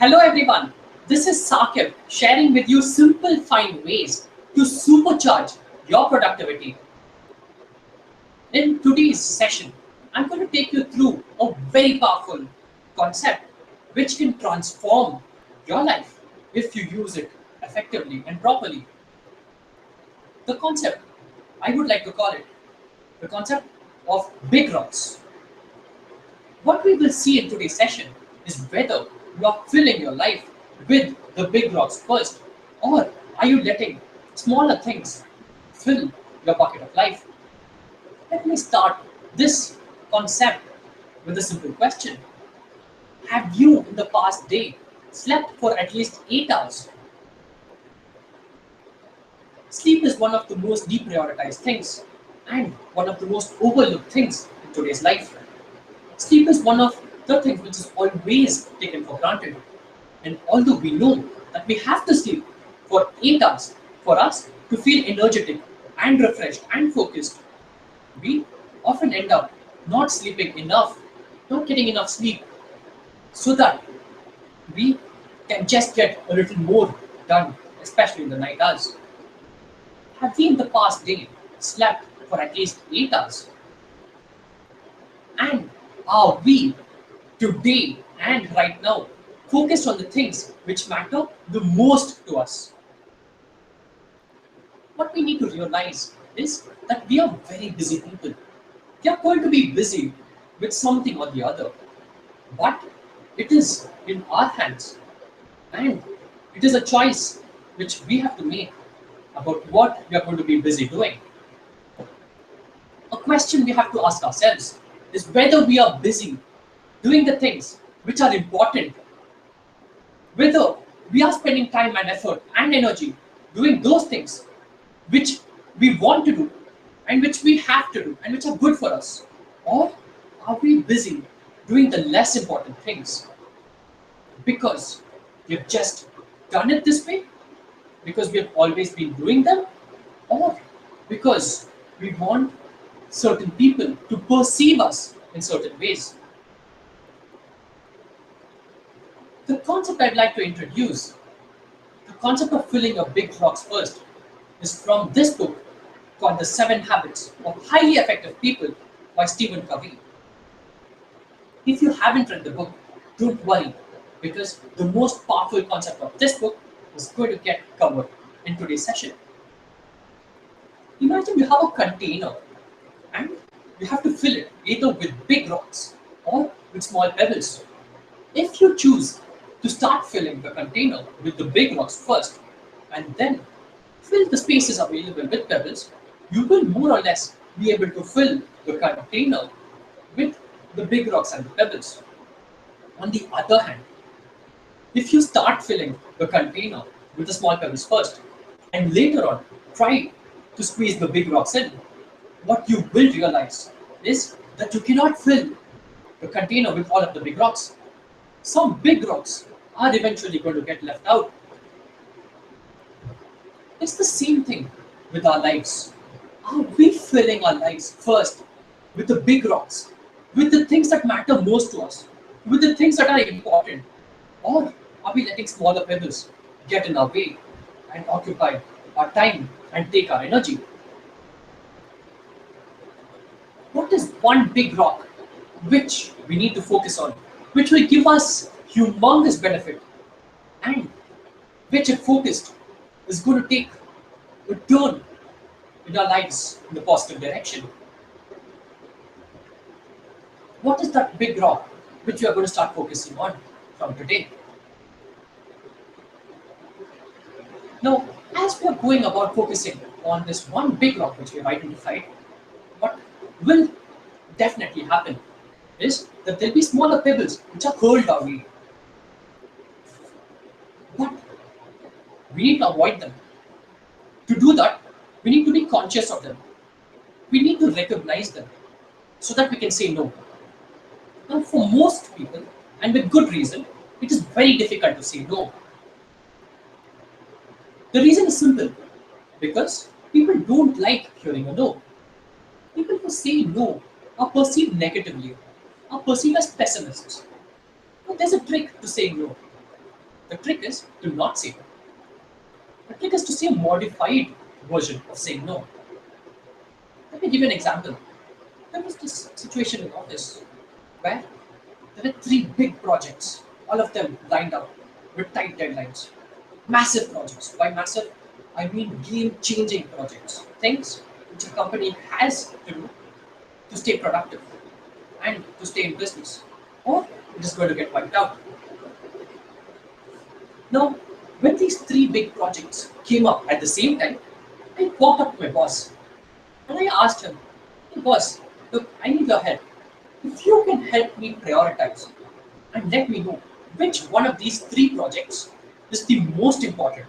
Hello everyone, this is Sakib sharing with you simple fine ways to supercharge your productivity. In today's session, I'm going to take you through a very powerful concept which can transform your life if you use it effectively and properly. The concept, I would like to call it the concept of big rocks. What we will see in today's session is whether you are filling your life with the big rocks first, or are you letting smaller things fill your bucket of life. Let me start this concept with a simple question. Have you in the past day slept for at least 8 hours? Sleep is one of the most deprioritized things and one of the most overlooked things in today's life. Sleep is one of the things which is always taken for granted. And although we know that we have to sleep for 8 hours for us to feel energetic and refreshed and focused, we often end up not sleeping enough, not getting enough sleep, so that we can just get a little more done, especially in the night hours. Have we in the past day slept for at least 8 hours? And are we today and right now focused on the things which matter the most to us? What we need to realize is that we are very busy people. We are going to be busy with something or the other, but it is in our hands and it is a choice which we have to make about what we are going to be busy doing. A question we have to ask ourselves is whether we are busy doing the things which are important, whether we are spending time and effort and energy doing those things which we want to do and which we have to do and which are good for us, or are we busy doing the less important things because we've just done it this way, because we have always been doing them, or because we want certain people to perceive us in certain ways? The concept I'd like to introduce, the concept of filling your big rocks first, is from this book called The 7 Habits of Highly Effective People by Stephen Covey. If you haven't read the book, don't worry, because the most powerful concept of this book is going to get covered in today's session. Imagine you have a container and you have to fill it either with big rocks or with small pebbles. If you choose to start filling the container with the big rocks first and then fill the spaces available with pebbles, you will more or less be able to fill the container with the big rocks and the pebbles. On the other hand, if you start filling the container with the small pebbles first and later on try to squeeze the big rocks in, what you will realize is that you cannot fill the container with all of the big rocks. Some big rocks are eventually going to get left out. It's the same thing with our lives. Are we filling our lives first with the big rocks, with the things that matter most to us, with the things that are important? Or are we letting smaller pebbles get in our way and occupy our time and take our energy? What is one big rock which we need to focus on, which will give us humongous benefit and which, if focused, is going to take a turn in our lives in the positive direction? What is that big rock which we are going to start focusing on from today? Now, as we are going about focusing on this one big rock which we have identified, what will definitely happen is that there'll be smaller pebbles which are hurled our way. But we need to avoid them. To do that, we need to be conscious of them. We need to recognize them so that we can say no. Now, for most people, and with good reason, it is very difficult to say no. The reason is simple, because people don't like hearing a no. People who say no are perceived negatively, are perceived as pessimists. But there's a trick to saying no. The trick is to not say no. The trick is to say a modified version of saying no. Let me give you an example. There was this situation in office where there were three big projects, all of them lined up with tight deadlines. Massive projects. By massive, I mean game-changing projects. Things which a company has to do to stay productive and to stay in business, or it is going to get wiped out. Now, when these three big projects came up at the same time, I walked up to my boss and I asked him, "Hey boss, look, I need your help. If you can help me prioritize and let me know which one of these three projects is the most important,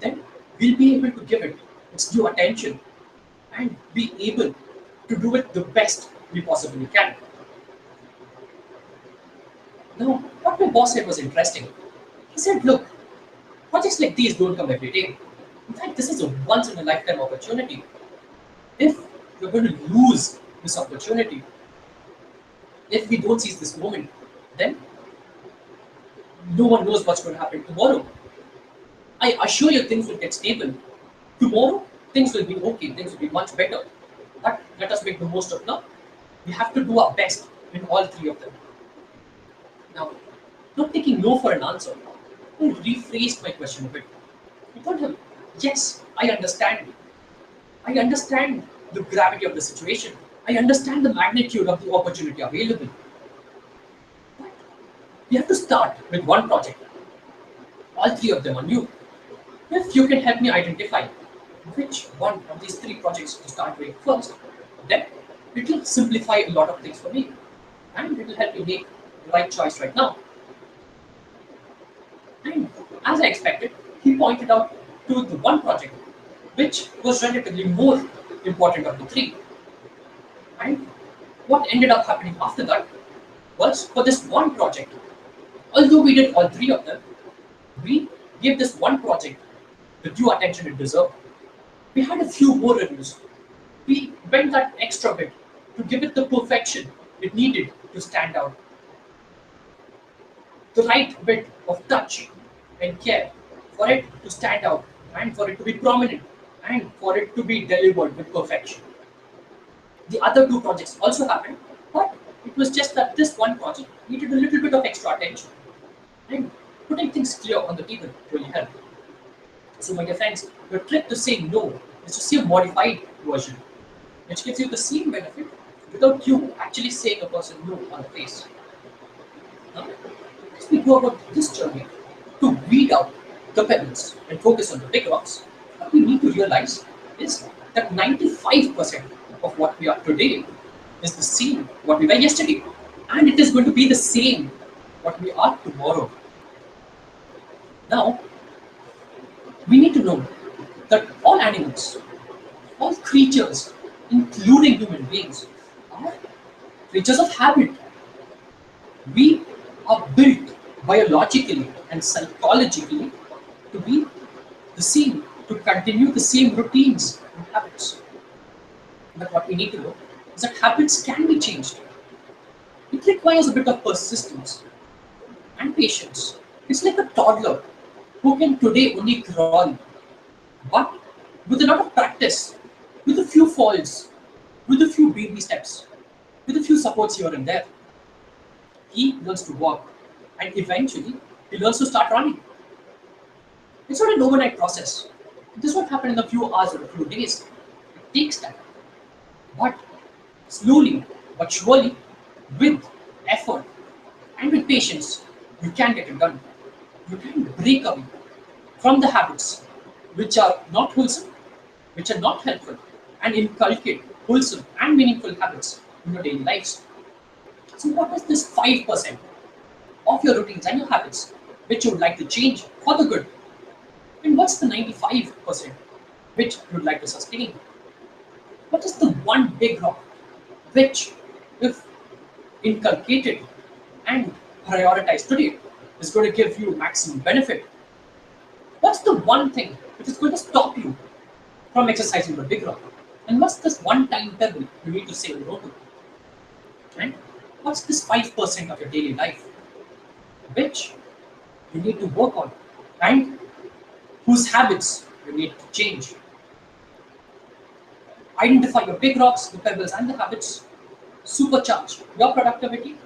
then we'll be able to give it its due attention and be able to do it the best we possibly can." Now, what my boss said was interesting. He said, "Look, projects like these don't come every day. In fact, this is a once in a lifetime opportunity. If we're going to lose this opportunity, if we don't seize this moment, then no one knows what's going to happen tomorrow. I assure you things will get stable. Tomorrow, things will be okay, things will be much better. But let us make the most of now. We have to do our best in all three of them." Now, not taking no for an answer, I rephrased my question a bit. I told him, "Yes, I understand. I understand the gravity of the situation. I understand the magnitude of the opportunity available. We have to start with one project. All three of them are new. If you can help me identify which one of these three projects to start with first, then it will simplify a lot of things for me and it will help me make the right choice right now." And as I expected, he pointed out to the one project which was relatively more important of the three. And what ended up happening after that was for this one project, although we did all three of them, we gave this one project the due attention it deserved. We had a few more reviews. We went that extra bit to give it the perfection it needed to stand out. The right bit of touch and care for it to stand out and for it to be prominent and for it to be delivered with perfection. The other two projects also happened, but it was just that this one project needed a little bit of extra attention. And putting things clear on the table really helped. So, my dear friends, the trick to saying no is to say a modified version, which gives you the same benefit without you actually saying a person no on the face. Now, as we go about this journey to weed out the pebbles and focus on the big rocks, what we need to realize is that 95% of what we are today is the same what we were yesterday, and it is going to be the same what we are tomorrow. Now, we need to know that all animals, all creatures, including human beings, are creatures of habit. We are built biologically and psychologically to be the same, to continue the same routines and habits. But what we need to know is that habits can be changed. It requires a bit of persistence and patience. It's like a toddler who can today only crawl, but with a lot of practice, with a few falls, with a few baby steps, with a few supports here and there, he learns to walk and eventually he learns to start running. It's not an overnight process. This won't happen in a few hours or a few days. It takes time. But slowly but surely, with effort and with patience, you can get it done. You can break away from the habits which are not wholesome, which are not helpful, and inculcate wholesome and meaningful habits in your daily lives. So, what is this 5% of your routines and your habits which you would like to change for the good? And what's the 95% which you would like to sustain? What is the one big rock which, if inculcated and prioritized today, is going to give you maximum benefit? What's the one thing which is going to stop you from exercising the big rock? And what's this one time pebble you need to say no to? And what's this 5% of your daily life which you need to work on, and whose habits you need to change. Identify your big rocks, the pebbles, and the habits. Supercharge your productivity.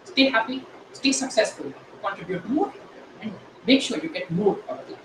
Stay happy, stay successful, contribute more, and make sure you get more out of life.